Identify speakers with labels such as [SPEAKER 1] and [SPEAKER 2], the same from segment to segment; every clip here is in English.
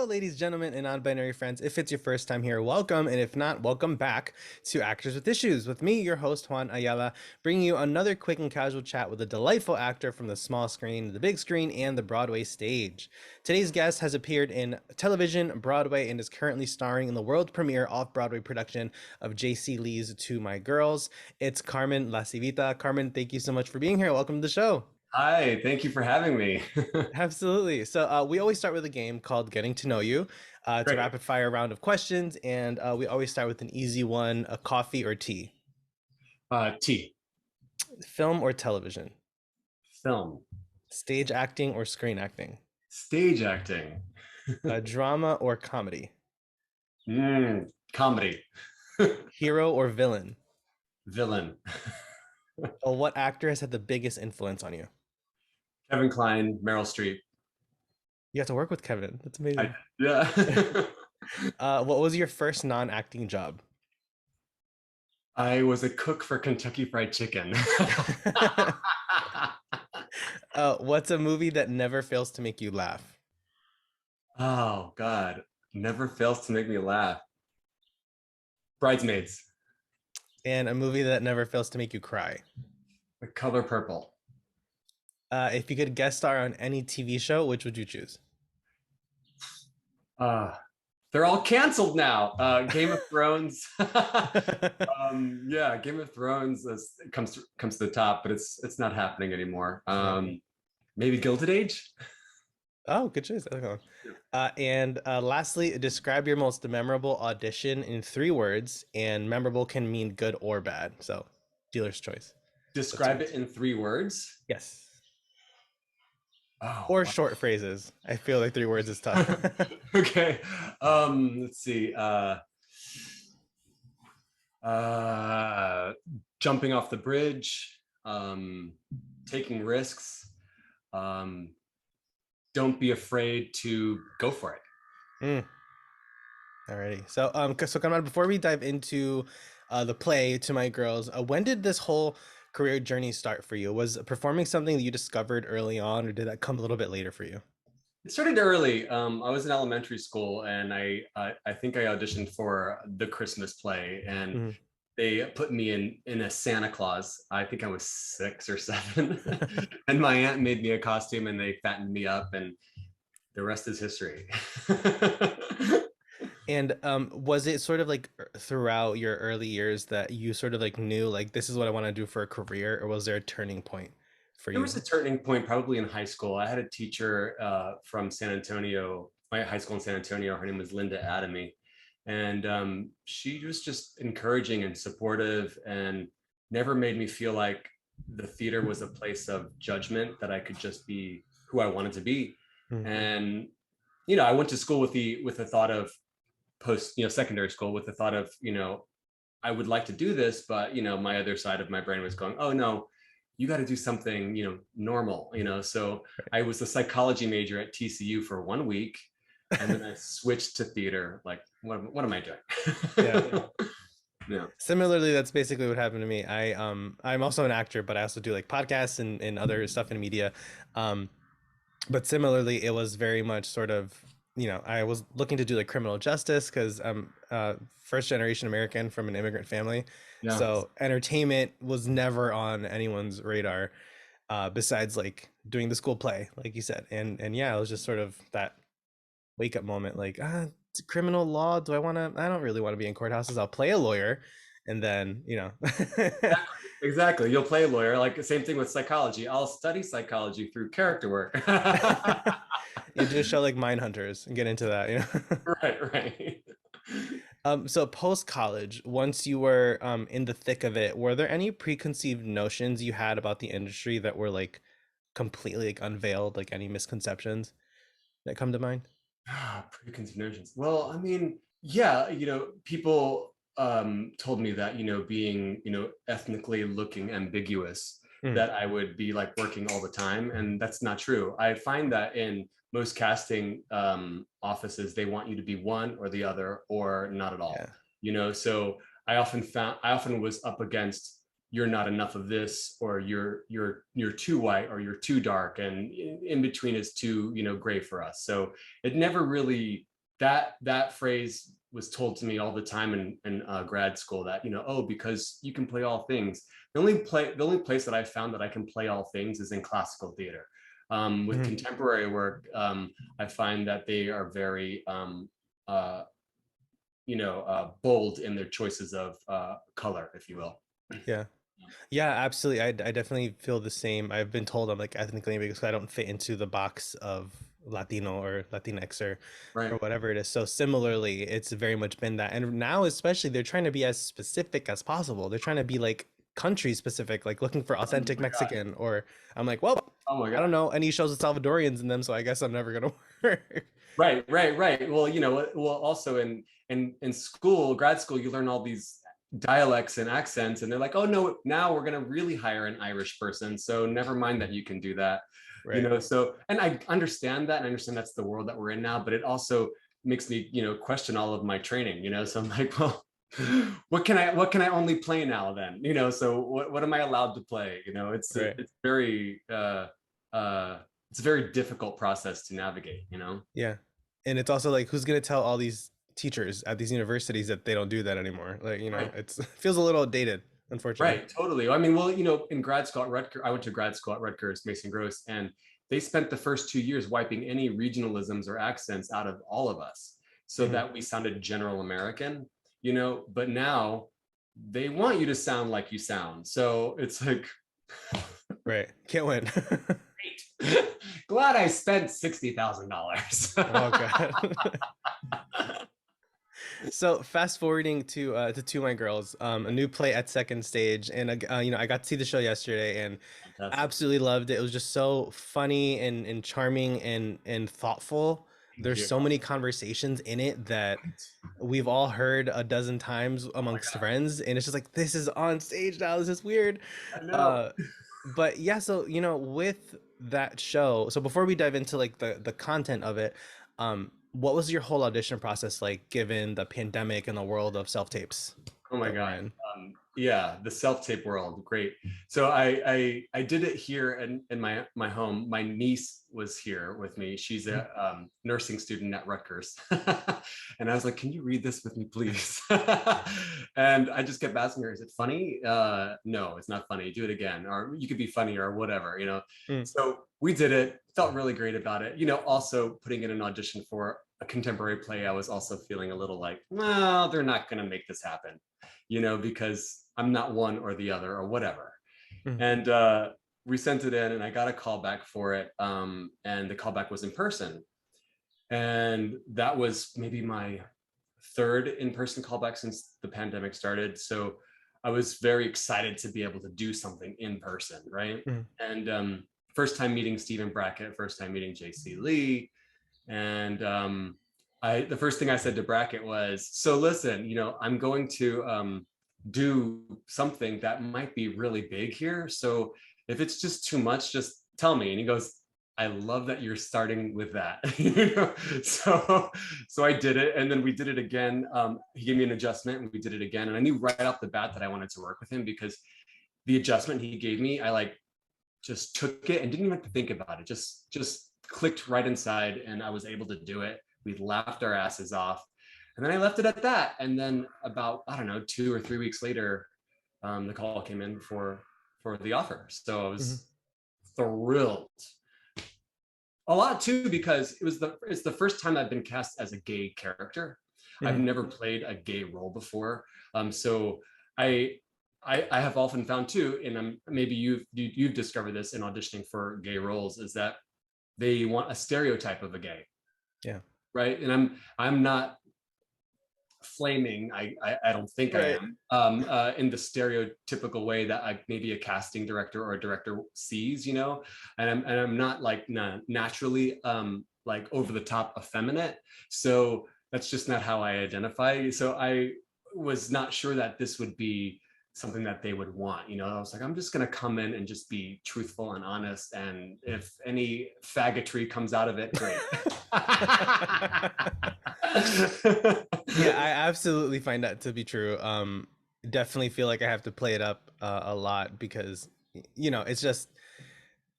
[SPEAKER 1] ladies, gentlemen, and non-binary friends. If it's your first time here, welcome, and if not, welcome back to Actors with Issues with me, your host Juan Ayala, bringing you another quick and casual chat with a delightful actor from the small screen, the big screen, and the Broadway stage. Today's guest has appeared in television, Broadway, and is currently starring in the world premiere off-Broadway production of J.C. Lee's To My Girls. It's Carman Lacivita. Carmen, thank you so much for being here. Welcome to the show.
[SPEAKER 2] Hi, thank you for having me.
[SPEAKER 1] Absolutely. So we always start with a game called Getting to Know You. It's a
[SPEAKER 2] Great.
[SPEAKER 1] rapid fire round of questions, and we always start with an easy one, a coffee or tea,
[SPEAKER 2] T,
[SPEAKER 1] film or television,
[SPEAKER 2] film,
[SPEAKER 1] stage acting or screen acting,
[SPEAKER 2] stage acting,
[SPEAKER 1] drama or comedy,
[SPEAKER 2] comedy,
[SPEAKER 1] hero or villain.
[SPEAKER 2] villain,
[SPEAKER 1] What actor has had the biggest influence on you?
[SPEAKER 2] Kevin Kline, Meryl Streep.
[SPEAKER 1] You have to work with Kevin. That's amazing.
[SPEAKER 2] Yeah.
[SPEAKER 1] What was your first non-acting job?
[SPEAKER 2] I was a cook for Kentucky Fried Chicken.
[SPEAKER 1] What's a movie that never fails to make you laugh?
[SPEAKER 2] Oh, God. Never fails to make me laugh. Bridesmaids,
[SPEAKER 1] And a movie that never fails to make you cry?
[SPEAKER 2] The Color Purple.
[SPEAKER 1] If you could guest star on any TV show, which would you choose?
[SPEAKER 2] Uh, they're all canceled now. Game of Thrones. Yeah, Game of Thrones comes to the top, but it's not happening anymore. Maybe Gilded Age.
[SPEAKER 1] Oh, good choice. And lastly, describe your most memorable audition in 3 words, and memorable can mean good or bad. So, dealer's choice.
[SPEAKER 2] Describe it in 3 words.
[SPEAKER 1] Yes.
[SPEAKER 2] Oh,
[SPEAKER 1] Or
[SPEAKER 2] wow.
[SPEAKER 1] short phrases. I feel like 3 words is tough.
[SPEAKER 2] Okay. Let's see. Jumping off the bridge, taking risks. Don't be afraid to go for it.
[SPEAKER 1] Mm. Alrighty. So Conrad, before we dive into the play To My Girls, when did this whole career journey start for you? Was performing something that you discovered early on, or did that come a little bit later for you?
[SPEAKER 2] It started early. I was in elementary school, and I think I auditioned for the Christmas play, and
[SPEAKER 1] Mhm.
[SPEAKER 2] they put me in a Santa Claus. I think I was 6 or 7, and my aunt made me a costume, and they fattened me up, and the rest is history.
[SPEAKER 1] And was it sort of like throughout your early years that you sort of like knew like this is what I want to do for a career, or was there a turning point for
[SPEAKER 2] There was
[SPEAKER 1] you?
[SPEAKER 2] a turning point probably in high school. I had a teacher from San Antonio, my high school in San Antonio. Her name was Linda Adamy. And she was just encouraging and supportive and never made me feel like the theater was a place of judgment, that I could just be who I wanted to be.
[SPEAKER 1] Mhm.
[SPEAKER 2] And, I went to school with the thought of secondary school with the thought of, I would like to do this, but, my other side of my brain was going, oh no, you got to do something, normal, So I was a psychology major at TCU for 1 week, and then I switched to theater. Like, what am I
[SPEAKER 1] Yeah.
[SPEAKER 2] doing? Yeah.
[SPEAKER 1] Similarly, that's basically what happened to me. I'm also an actor, but I also do like podcasts and other stuff in media. Um, but similarly, it was very much sort of, I was looking to do like criminal justice because I'm first generation American from an immigrant family.
[SPEAKER 2] Yeah.
[SPEAKER 1] So entertainment was never on anyone's radar, besides like doing the school play, like you said. And yeah, it was just sort of that wake up moment, like, it's criminal law. I don't really want to be in courthouses. I'll play a lawyer. And then,
[SPEAKER 2] Exactly. You'll play a lawyer. Like the same thing with psychology. I'll study psychology through character work.
[SPEAKER 1] you do a show like Mindhunters and get into that.
[SPEAKER 2] Right, right.
[SPEAKER 1] So post college, once you were in the thick of it, were there any preconceived notions you had about the industry that were like completely like unveiled, like any misconceptions that come to mind?
[SPEAKER 2] Preconceived notions. Well, I mean, yeah, people told me that, being, ethnically looking ambiguous,
[SPEAKER 1] Mm,
[SPEAKER 2] that I would be like working all the time. And that's not true. I find that in most casting offices, they want you to be one or the other or not at all.
[SPEAKER 1] yeah.
[SPEAKER 2] So I often was up against, you're not enough of this, or you're too white, or you're too dark, and in between is too, gray for us. So it never really that phrase was told to me all the time in grad school, that, oh, because you can play all things. The only place that I found that I can play all things is in classical theater. With
[SPEAKER 1] Mhm.
[SPEAKER 2] contemporary work, I find that they are very uh, bold in their choices of color, if you will.
[SPEAKER 1] Yeah. Yeah, absolutely. I definitely feel the same. I've been told I'm like ethnically ambiguous because I don't fit into the box of Latino or Latinx or
[SPEAKER 2] Right.
[SPEAKER 1] whatever it is. So similarly, it's very much been that. And now especially they're trying to be as specific as possible. They're trying to be like country specific, like looking for
[SPEAKER 2] Oh
[SPEAKER 1] authentic
[SPEAKER 2] my god.
[SPEAKER 1] Mexican, or I'm like, well,
[SPEAKER 2] Oh my
[SPEAKER 1] I don't
[SPEAKER 2] god.
[SPEAKER 1] know any shows with Salvadorians in them, so I guess I'm never gonna work.
[SPEAKER 2] Right, right, right. Well, also in school, grad school, you learn all these dialects and accents, and they're like, oh no, now we're gonna really hire an Irish person. So never mind that you can do that.
[SPEAKER 1] Right.
[SPEAKER 2] So, and I understand that, and I understand that's the world that we're in now, but it also makes me, question all of my training, so I'm like, well, what can I only play now then? So what am I allowed to play?
[SPEAKER 1] Right.
[SPEAKER 2] Uh it's a very difficult process to navigate.
[SPEAKER 1] Yeah. And it's also like, who's gonna tell all these teachers at these universities that they don't do that anymore? Like,
[SPEAKER 2] Right.
[SPEAKER 1] it's feels a little outdated, unfortunately.
[SPEAKER 2] Right, totally. I mean, well, in grad school at Rutgers, I went to grad school at Rutgers, Mason Gross, and they spent the first 2 years wiping any regionalisms or accents out of all of us so
[SPEAKER 1] Hmm.
[SPEAKER 2] that we sounded general American. But now they want you to sound like you sound. So it's like,
[SPEAKER 1] Right. Can't win.
[SPEAKER 2] great. Glad I spent $60,000.
[SPEAKER 1] Oh god. So fast forwarding to Two My Girls, a new play at Second Stage, and I got to see the show yesterday and
[SPEAKER 2] Fantastic.
[SPEAKER 1] absolutely loved it. It was just so funny and charming and thoughtful.
[SPEAKER 2] Thank
[SPEAKER 1] There's
[SPEAKER 2] you.
[SPEAKER 1] so many conversations in it that we've all heard a dozen times
[SPEAKER 2] Oh my
[SPEAKER 1] amongst
[SPEAKER 2] God.
[SPEAKER 1] friends, and it's just like, this is on stage now. This is weird.
[SPEAKER 2] I know.
[SPEAKER 1] Uh, but yeah, so with that show, so before we dive into like the content of it, what was your whole audition process like given the pandemic and the world of self tapes
[SPEAKER 2] Oh my
[SPEAKER 1] that we're
[SPEAKER 2] God.
[SPEAKER 1] in?
[SPEAKER 2] Yeah, the self-tape world. Great. So I did it here in my home. My niece was here with me. She's a nursing student at Rutgers. And I was like, can you read this with me, please? And I just kept asking her, is it funny? No, it's not funny. Do it again. Or you could be funny or whatever.
[SPEAKER 1] Mm,
[SPEAKER 2] So we did it, felt really great about it. Also putting in an audition for a contemporary play, I was also feeling a little like, well, they're not going to make this happen, because I'm not one or the other or whatever.
[SPEAKER 1] mm,
[SPEAKER 2] And we sent it in and I got a call back for it. And the callback was in person. And that was maybe my third in-person callback since the pandemic started. So I was very excited to be able to do something in person, right?
[SPEAKER 1] mm.
[SPEAKER 2] And first time meeting Stephen Brackett, first time meeting JC Lee. And the first thing I said to Brackett was, so listen, I'm going to do something that might be really big here. So if it's just too much, just tell me. And he goes, I love that you're starting with that. So I did it, and then we did it again. He gave me an adjustment, and we did it again. And I knew right off the bat that I wanted to work with him because the adjustment he gave me, I like just took it and didn't even have to think about it. Just clicked right inside, and I was able to do it. We laughed our asses off, and then I left it at that. And then about, I don't know, 2 or 3 weeks later, the call came in for the offer. So I
[SPEAKER 1] Mhm.
[SPEAKER 2] was thrilled. A lot too, because it's the first time I've been cast as a gay character. I've
[SPEAKER 1] Mhm.
[SPEAKER 2] never played a gay role before. So I I have often found too, and maybe you've discovered this in auditioning for gay roles, is that they want a stereotype of a gay,
[SPEAKER 1] Yeah.
[SPEAKER 2] right? And I'm not flaming. I don't think I
[SPEAKER 1] Right.
[SPEAKER 2] am, in the stereotypical way that maybe a casting director or a director sees, and I'm not like naturally like over the top effeminate. So that's just not how I identify. So I was not sure that this would be something that they would want. I was like, I'm just going to come in and just be truthful and honest, and if any faggotry comes out of it, great.
[SPEAKER 1] Yeah, I absolutely find that to be true. Definitely feel like I have to play it up a lot because it's just,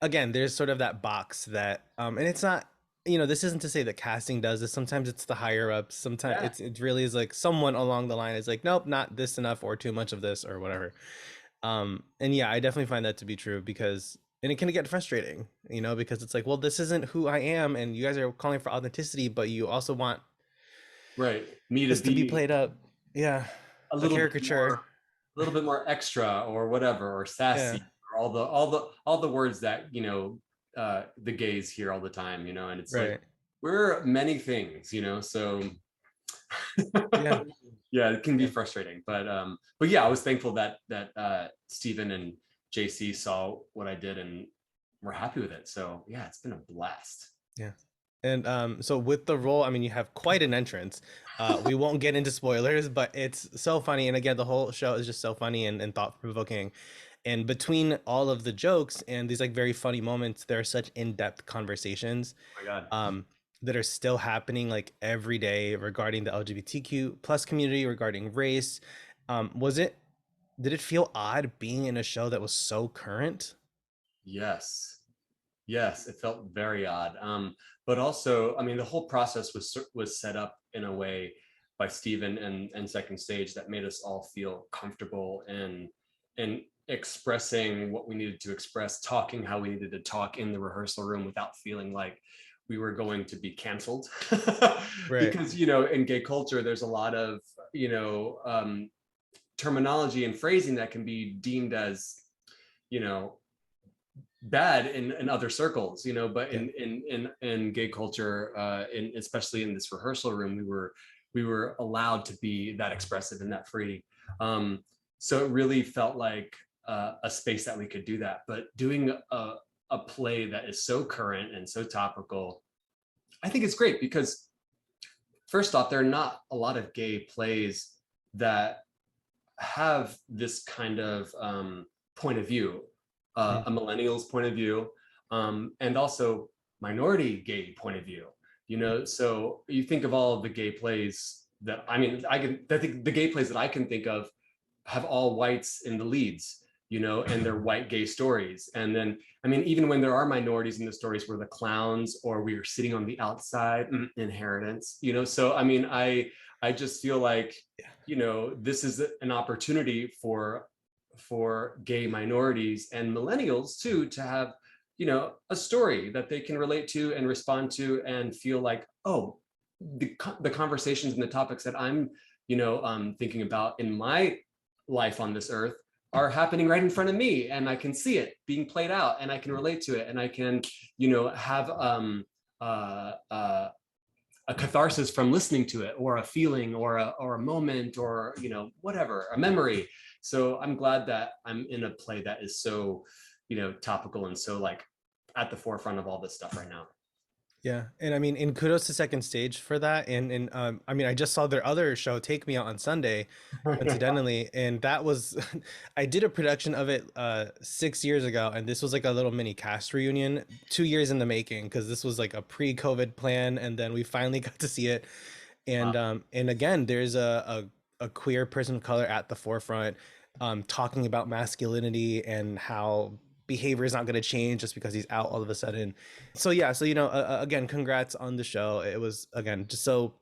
[SPEAKER 1] again, there's sort of that box that and it's not you know, this isn't to say that casting does this. Sometimes it's the higher ups. Sometimes
[SPEAKER 2] Yeah,
[SPEAKER 1] it really is like someone along the line is like, nope, not this enough or too much of this or whatever. And yeah, I definitely find that to be true because, and it can get frustrating, you know, because it's like, well, this isn't who I am, and you guys are calling for authenticity, but you also want
[SPEAKER 2] right. Me to
[SPEAKER 1] this to be
[SPEAKER 2] be
[SPEAKER 1] played up. Yeah,
[SPEAKER 2] a
[SPEAKER 1] a
[SPEAKER 2] little bit
[SPEAKER 1] caricature.
[SPEAKER 2] more, a little bit more extra or whatever, or
[SPEAKER 1] Yeah,
[SPEAKER 2] sassy, or all the words that the gays hear all the time, and it's like
[SPEAKER 1] right.
[SPEAKER 2] we're many things, so
[SPEAKER 1] Yeah,
[SPEAKER 2] yeah, it can be
[SPEAKER 1] yeah,
[SPEAKER 2] frustrating, but yeah, I was thankful that Stephen and JC saw what I did and were happy with it. So yeah, it's been a blast.
[SPEAKER 1] yeah. And so with the role, I mean, you have quite an entrance. We won't get into spoilers, but it's so funny. And again, the whole show is just so funny and thought provoking. And between all of the jokes and these like very funny moments, there are such in-depth conversations
[SPEAKER 2] Oh my God.
[SPEAKER 1] um, that are still happening like every day regarding the LGBTQ plus community, regarding race. Was it, did it feel odd being in a show that was so current?
[SPEAKER 2] Yes. Yes, it felt very odd. But also, I mean, the whole process was set up in a way by Steven and Second Stage that made us all feel comfortable and expressing what we needed to express, talking how we needed to talk in the rehearsal room without feeling like we were going to be canceled.
[SPEAKER 1] Right.
[SPEAKER 2] Because, in gay culture, there's a lot of, terminology and phrasing that can be deemed as, you know, bad in other circles, but
[SPEAKER 1] Yeah.
[SPEAKER 2] in gay culture, especially in this rehearsal room, we were allowed to be that expressive and that free. um so it really felt like a space that we could do that, but doing a play that is so current and so topical, I think it's great because first off, there are not a lot of gay plays that have this kind of point of view,
[SPEAKER 1] Mm.
[SPEAKER 2] a millennial's point of view, and also minority gay point of view. So you think of all of the gay plays that I mean, I think the gay plays that I can think of have all whites in the leads, and they're white gay stories. And then, I mean, even when there are minorities in the stories, we're the clowns or we are sitting on the outside, inheritance, So, I mean, I just feel like,
[SPEAKER 1] Yeah.
[SPEAKER 2] this is an opportunity for gay minorities and millennials too to have, a story that they can relate to and respond to and feel like, oh, the conversations and the topics that I'm, thinking about in my life on this earth are happening right in front of me, and I can see it being played out and I can relate to it, and I can, have uh, uh, a catharsis from listening to it, or a feeling, or a moment, or whatever, a memory. So I'm glad that I'm in a play that is so, topical and so like at the forefront of all this stuff right now.
[SPEAKER 1] Yeah, and I mean, and kudos to Second Stage for that. And I mean, I just saw their other show, Take Me Out on Sunday, coincidentally, and that was, I did a production of it 6 years ago, and this was like a little mini cast reunion, 2 years in the making, because this was like a pre-COVID plan, and then we finally got to see it.
[SPEAKER 2] Wow.
[SPEAKER 1] And again, there's a queer person of color at the forefront, talking about masculinity and how behavior is not going to change just because he's out all of a sudden. So yeah, so again, congrats on the show. It was again just so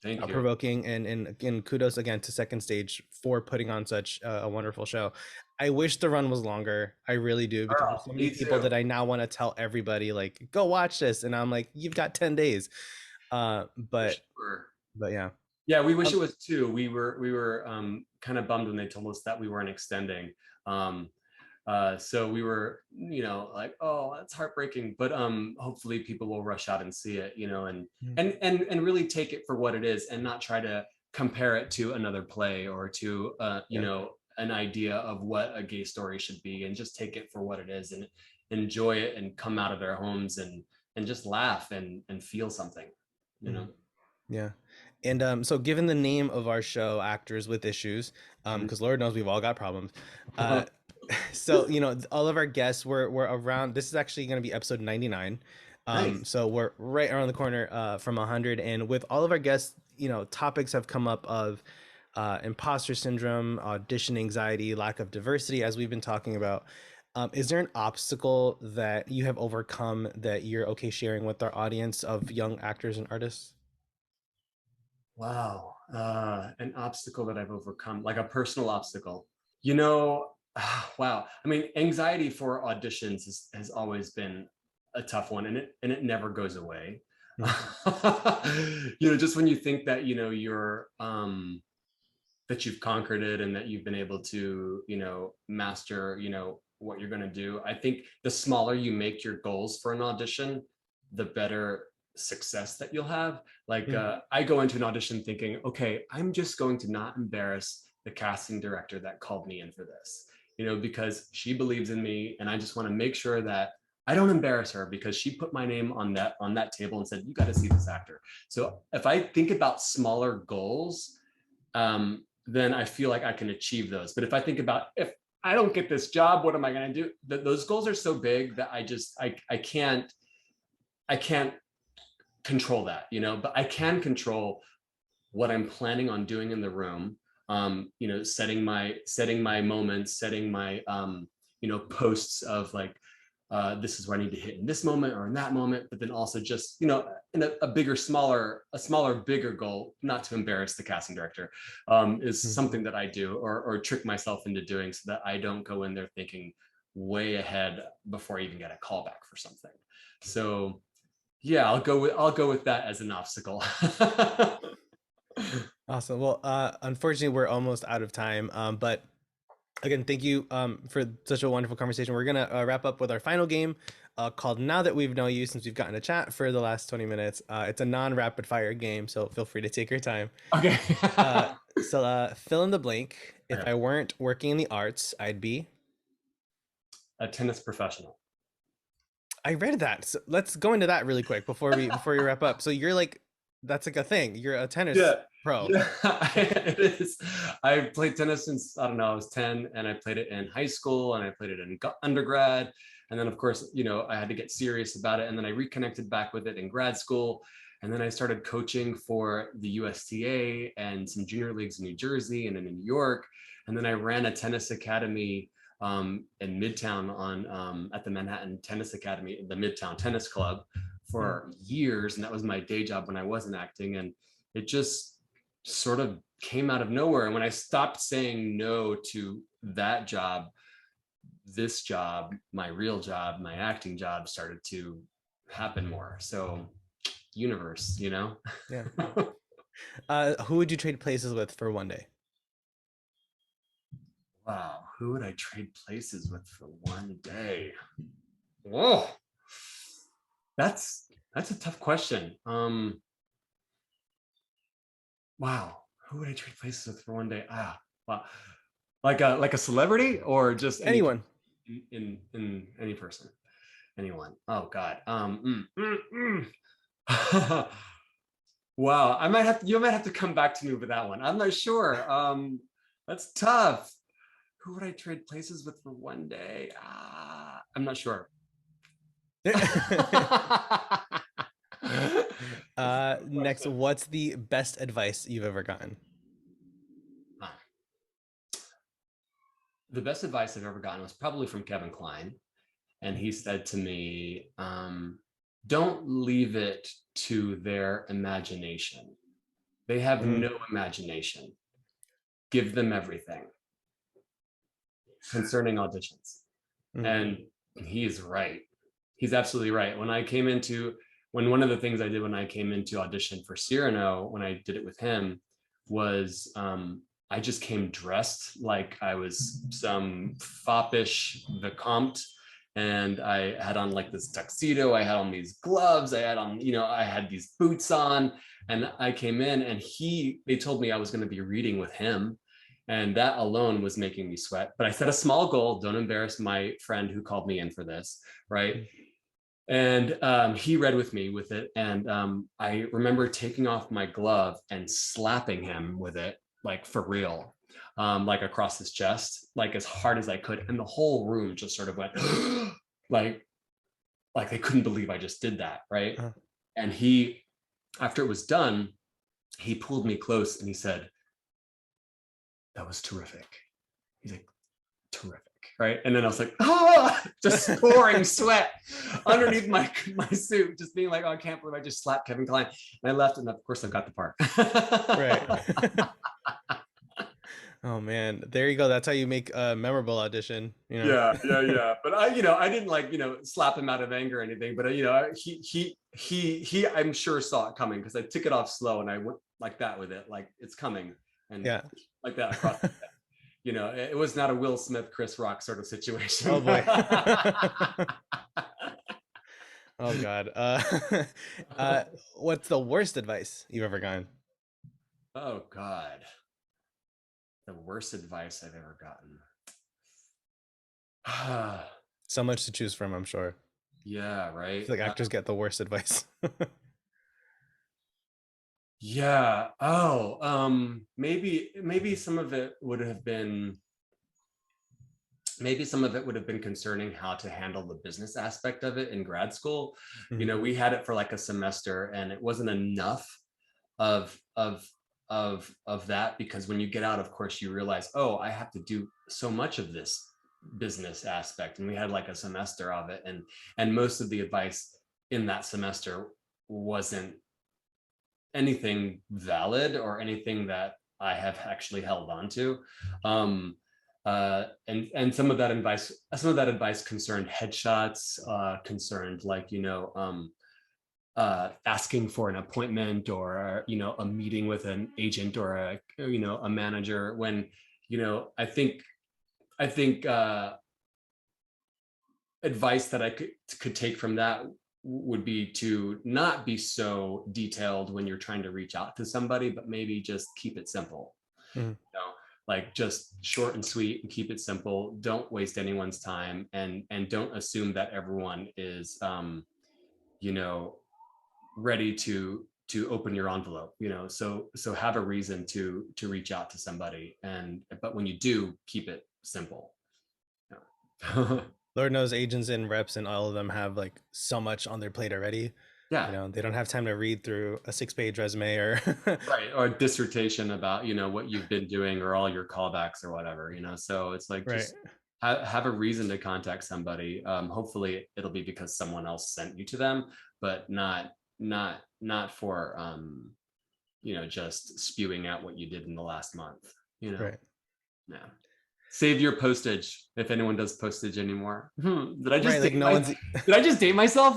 [SPEAKER 2] Thank you.
[SPEAKER 1] provoking, and again, kudos again to Second Stage for putting on such a wonderful show. I wish the run was longer. I really do, because there's
[SPEAKER 2] Girl,
[SPEAKER 1] so many
[SPEAKER 2] me
[SPEAKER 1] people
[SPEAKER 2] too.
[SPEAKER 1] that I now want to tell everybody like go watch this, and I'm like, you've got 10 days. Uh,
[SPEAKER 2] For
[SPEAKER 1] but
[SPEAKER 2] sure.
[SPEAKER 1] but yeah.
[SPEAKER 2] Yeah, we wish it
[SPEAKER 1] Um,
[SPEAKER 2] was two. We were kind of bummed when they told us that we weren't extending. Um, so we were, like, oh, that's heartbreaking. But hopefully people will rush out and see it, and
[SPEAKER 1] mm,
[SPEAKER 2] and really take it for what it is, and not try to compare it to another play or to
[SPEAKER 1] yeah.
[SPEAKER 2] an idea of what a gay story should be, and just take it for what it is and enjoy it and come out of their homes and just laugh and feel something, you
[SPEAKER 1] Mhm.
[SPEAKER 2] know.
[SPEAKER 1] Yeah. And so given the name of our show, Actors with Issues,
[SPEAKER 2] Mhm.
[SPEAKER 1] because Lord knows we've all got problems. Uh, so, all of our guests were around, this is actually going to be episode 99.
[SPEAKER 2] Nice.
[SPEAKER 1] So we're right around the corner from 100. And with all of our guests, topics have come up of imposter syndrome, audition anxiety, lack of diversity, as we've been talking about. Is there an obstacle that you have overcome that you're okay sharing with our audience of young actors and artists?
[SPEAKER 2] Wow. An obstacle that I've overcome, like a personal obstacle. You know, wow. I mean, anxiety for auditions has always been a tough one, and it never goes away.
[SPEAKER 1] Mm.
[SPEAKER 2] Just when you think that, that you've conquered it and that you've been able to, master, what you're going to do. I think the smaller you make your goals for an audition, the better success that you'll have. Like
[SPEAKER 1] Mm.
[SPEAKER 2] I go into an audition thinking, okay, I'm just going to not embarrass the casting director that called me in for this, because she believes in me, and I just want to make sure that I don't embarrass her because she put my name on that table and said, you got to see this actor. So if I think about smaller goals, then I feel like I can achieve those. But if I think about, if I don't get this job, what am I going to do? Those goals are so big that I can't control that, but I can control what I'm planning on doing in the room. Setting my moments, setting my posts of like, this is where I need to hit in this moment or in that moment, but then also just, in a smaller, bigger goal, not to embarrass the casting director, is
[SPEAKER 1] Mm.
[SPEAKER 2] something that I do, or trick myself into doing, so that I don't go in there thinking way ahead before I even get a callback for something. So yeah, I'll go with that as an obstacle.
[SPEAKER 1] Awesome. Well, unfortunately, we're almost out of time. But again, thank you for such a wonderful conversation. We're gonna wrap up with our final game called Now That We've Known You, since we've gotten to chat for the last 20 minutes. It's a non-rapid fire game, so feel free to take your time.
[SPEAKER 2] Okay.
[SPEAKER 1] Uh, Fill in the blank. If
[SPEAKER 2] Okay.
[SPEAKER 1] I weren't working in the arts, I'd be.
[SPEAKER 2] A tennis professional.
[SPEAKER 1] I read that. So let's go into that really quick before we wrap up. So you're like, that's like a thing. You're a tennis
[SPEAKER 2] Yeah,
[SPEAKER 1] pro.
[SPEAKER 2] yeah, it is. I played tennis since, I don't know, I was 10, and I played it in high school, and I played it in undergrad. And then, of course, I had to get serious about it. And then I reconnected back with it in grad school. And then I started coaching for the USTA and some junior leagues in New Jersey and in New York. And then I ran a tennis academy in Midtown at the Manhattan Tennis Academy, the Midtown Tennis Club,
[SPEAKER 1] Mm.
[SPEAKER 2] for years. And that was my day job when I wasn't acting. And it just sort of came out of nowhere. And when I stopped saying no to that job, this job, my real job, my acting job, started to happen more. So, universe,
[SPEAKER 1] Yeah. Who would you trade places with for one day?
[SPEAKER 2] Wow, who would I trade places with for one day? Whoa, that's a tough question. Wow, who would I trade places with for one day? Wow, like a celebrity, or just any
[SPEAKER 1] Anyone.
[SPEAKER 2] in any person, anyone. Oh God. Wow, you might have to come back to me with that one. I'm not sure. That's tough. Who would I trade places with for one day? I'm not sure.
[SPEAKER 1] Next, what's the best advice you've ever gotten?
[SPEAKER 2] The best advice I've ever gotten was probably from Kevin Kline. And he said to me, don't leave it to their imagination. They have
[SPEAKER 1] Mm.
[SPEAKER 2] no imagination. Give them everything concerning auditions.
[SPEAKER 1] Mm.
[SPEAKER 2] And he's right. He's absolutely right. When one of the things I did when I came into audition for Cyrano, when I did it with him, was I just came dressed like I was some foppish vicomte, and I had on like this tuxedo, I had on these gloves, I had these boots on, and I came in, and they told me I was going to be reading with him, and that alone was making me sweat. But I set a small goal: don't embarrass my friend who called me in for this, right? And he read with me with it, and I remember taking off my glove and slapping him with it, like for real, like across his chest, like as hard as I could, and the whole room just sort of went like they couldn't believe I just did that, right?
[SPEAKER 1] Uh,
[SPEAKER 2] And after it was done, he pulled me close and he said, "That was terrific." He's like, "Terrific," right? And then I was like, oh, just pouring sweat underneath my suit, just being like, oh, I can't believe I just slapped Kevin Kline. And I left, and of course I got the part.
[SPEAKER 1] Right. Oh man, there you go. That's how you make a memorable audition, you know.
[SPEAKER 2] Yeah. But I didn't like, slap him out of anger or anything. But he, I'm sure saw it coming because I took it off slow and I went like that with it, like it's coming, and
[SPEAKER 1] Yeah.
[SPEAKER 2] like that across. It was not a Will Smith, Chris Rock sort of situation.
[SPEAKER 1] Oh boy. Oh God. What's the worst advice you've ever gotten?
[SPEAKER 2] Oh God. The worst advice I've ever gotten.
[SPEAKER 1] So much to choose from, I'm sure.
[SPEAKER 2] Yeah,
[SPEAKER 1] I
[SPEAKER 2] right.
[SPEAKER 1] feel like actors get the worst advice.
[SPEAKER 2] Yeah. Maybe some of it would have been concerning how to handle the business aspect of it in grad school.
[SPEAKER 1] Mhm.
[SPEAKER 2] We had it for like a semester, and it wasn't enough of that, because when you get out, of course, you realize, oh, I have to do so much of this business aspect. And we had like a semester of it, and most of the advice in that semester wasn't anything valid or anything that I have actually held on to. And some of that advice concerned headshots, concerned like, asking for an appointment, or a meeting with an agent, or a manager, when I think advice that I could take from that would be to not be so detailed when you're trying to reach out to somebody, but maybe just keep it simple.
[SPEAKER 1] Mhm.
[SPEAKER 2] Like just short and sweet, and keep it simple. Don't waste anyone's time, and don't assume that everyone is you know ready to open your envelope. So have a reason to reach out to somebody, but when you do, keep it simple.
[SPEAKER 1] Lord knows agents and reps and all of them have like so much on their plate already.
[SPEAKER 2] Yeah,
[SPEAKER 1] They don't have time to read through a 6-page resume or
[SPEAKER 2] right. Or a dissertation about what you've been doing, or all your callbacks or whatever. So it's like,
[SPEAKER 1] right.
[SPEAKER 2] just have a reason to contact somebody. Hopefully it'll be because someone else sent you to them, but not for just spewing out what you did in the last month.
[SPEAKER 1] Right.
[SPEAKER 2] Yeah. Save your postage, if anyone does postage anymore. Did I just
[SPEAKER 1] Right. Like no one's
[SPEAKER 2] date myself?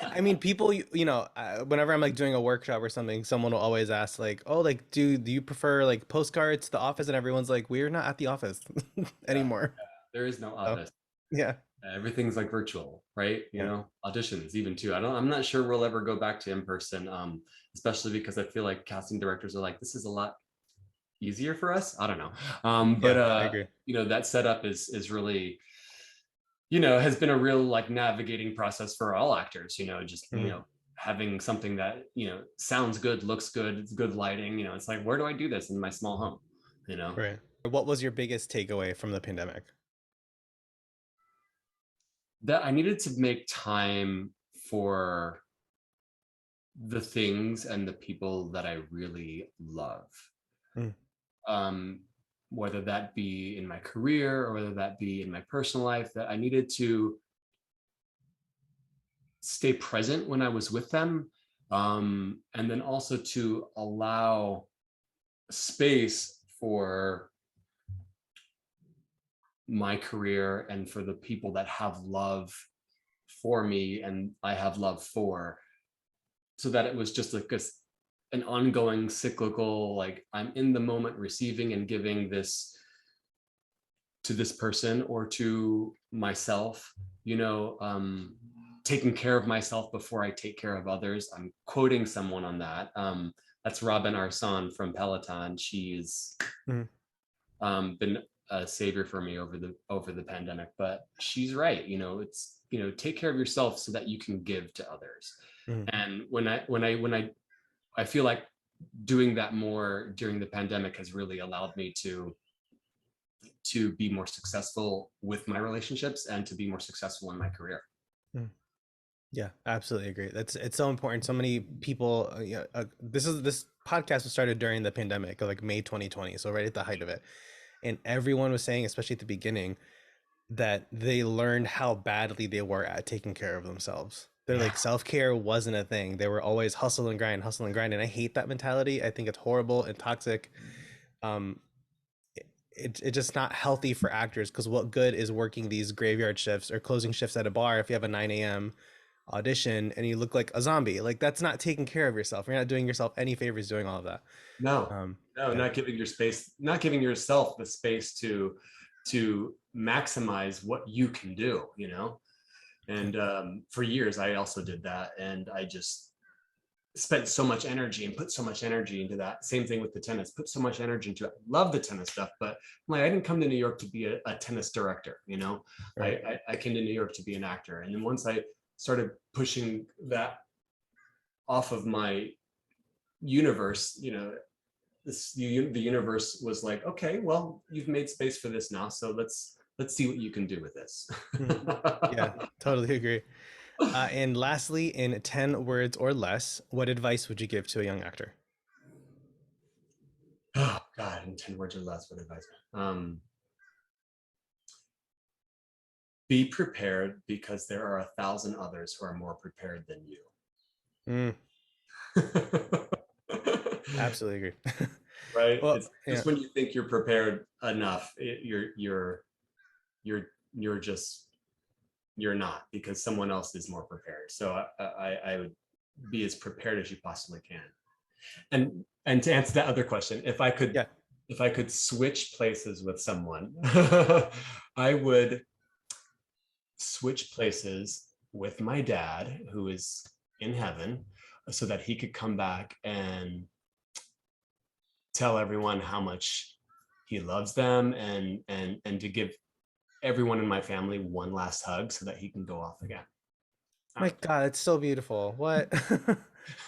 [SPEAKER 1] I mean, people, whenever I'm like doing a workshop or something, someone will always ask like, "Oh, like, do you prefer like postcards to the office?" And everyone's like, "We're not at the office
[SPEAKER 2] Yeah,
[SPEAKER 1] anymore."
[SPEAKER 2] there is no
[SPEAKER 1] So,
[SPEAKER 2] office.
[SPEAKER 1] yeah.
[SPEAKER 2] Everything's like virtual, right?
[SPEAKER 1] Yeah.
[SPEAKER 2] Auditions even too. I'm not sure we'll ever go back to in person, especially because I feel like casting directors are like, this is a lot easier for us. I don't know. But
[SPEAKER 1] Yeah, I agree.
[SPEAKER 2] that setup is really, has been a real like navigating process for all actors. Just
[SPEAKER 1] Mhm.
[SPEAKER 2] having something that sounds good, looks good, it's good lighting. It's like, where do I do this in my small home?
[SPEAKER 1] Right. What was your biggest takeaway from the pandemic?
[SPEAKER 2] That I needed to make time for the things and the people that I really love.
[SPEAKER 1] Mm.
[SPEAKER 2] Um, whether that be in my career or whether that be in my personal life, that I needed to stay present when I was with them. And then also to allow space for my career and for the people that have love for me and I have love for, so that it was just like an ongoing cyclical, like I'm in the moment receiving and giving this to this person or to myself, taking care of myself before I take care of others. I'm quoting someone on that. That's Robin Arson from Peloton. She's
[SPEAKER 1] Mm.
[SPEAKER 2] been a savior for me over the pandemic, but she's right. It's, take care of yourself so that you can give to others.
[SPEAKER 1] Mm.
[SPEAKER 2] And when I feel like doing that more during the pandemic has really allowed me to be more successful with my relationships and to be more successful in my career.
[SPEAKER 1] Mm. Yeah, absolutely agree. It's so important. So many people, this podcast was started during the pandemic, like May 2020, so right at the height of it. and everyone was saying, especially at the beginning, that they learned how badly they were at taking care of themselves. They're
[SPEAKER 2] Yeah.
[SPEAKER 1] like, self-care wasn't a thing. They were always hustle and grind, and I hate that mentality. I think it's horrible and toxic. um it's just not healthy for actors, because what good is working these graveyard shifts or closing shifts at a bar if you have a 9 a.m. audition and you look like a zombie? Like, that's not taking care of yourself. You're not doing yourself any favors doing all of that.
[SPEAKER 2] No,
[SPEAKER 1] um
[SPEAKER 2] no,
[SPEAKER 1] yeah.
[SPEAKER 2] not giving your space, not giving yourself the space to maximize what you can do, you know?
[SPEAKER 1] Yeah.
[SPEAKER 2] And for years, I also did that. And I just spent so much energy and put so much energy into that. Same thing with the tennis, put so much energy into it. Love the tennis stuff, but I'm like, I didn't come to New York to be a tennis director, you know?
[SPEAKER 1] Right.
[SPEAKER 2] I came to New York to be an actor. And then once I started pushing that off of my universe, you know, the universe was like, okay, well, you've made space for this now, so let's see what you can do with this.
[SPEAKER 1] Mhm. Yeah, totally agree. And lastly, in 10 words or less, what advice would you give to a young actor?
[SPEAKER 2] Oh God, in 10 words or less, what advice? Be prepared, because there are 1,000 others who are more prepared than you.
[SPEAKER 1] Mm, absolutely agree.
[SPEAKER 2] Right?
[SPEAKER 1] Well,
[SPEAKER 2] It's
[SPEAKER 1] yeah.
[SPEAKER 2] just when you think you're prepared enough, you're you're just you're not, because someone else is more prepared. So I would be as prepared as you possibly can. And to answer that other question,
[SPEAKER 1] Yeah.
[SPEAKER 2] if I could switch places with someone, I would switch places with my dad, who is in heaven, so that he could come back and tell everyone how much he loves them, and to give everyone in my family one last hug so that he can go off again.
[SPEAKER 1] My God, it's so beautiful. What?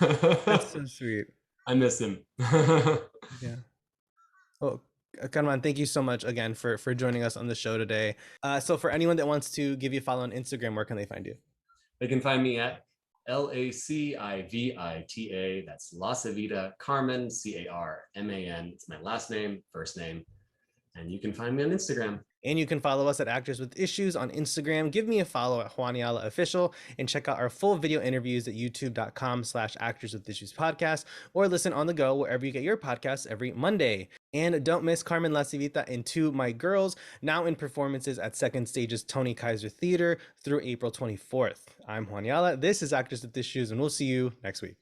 [SPEAKER 1] That's so sweet.
[SPEAKER 2] I miss him.
[SPEAKER 1] Yeah. Well, Carman, thank you so much again for joining us on the show today. So for anyone that wants to give you a follow on Instagram, where can they find you?
[SPEAKER 2] They can find me at Lacivita. That's Lacivita, Carman, Carman. It's my last name, first name. And you can find me on Instagram.
[SPEAKER 1] And you can follow us at Actors with Issues on Instagram. Give me a follow at Juaniala Official, and check out our full video interviews at youtube.com/Actors with Issues podcast, or listen on the go wherever you get your podcasts every Monday. And don't miss Carman Lacivita and Two My Girls, now in performances at Second Stage's Tony Kiser Theater through April 24th. I'm Juaniala. This is Actors with Issues, and we'll see you next week.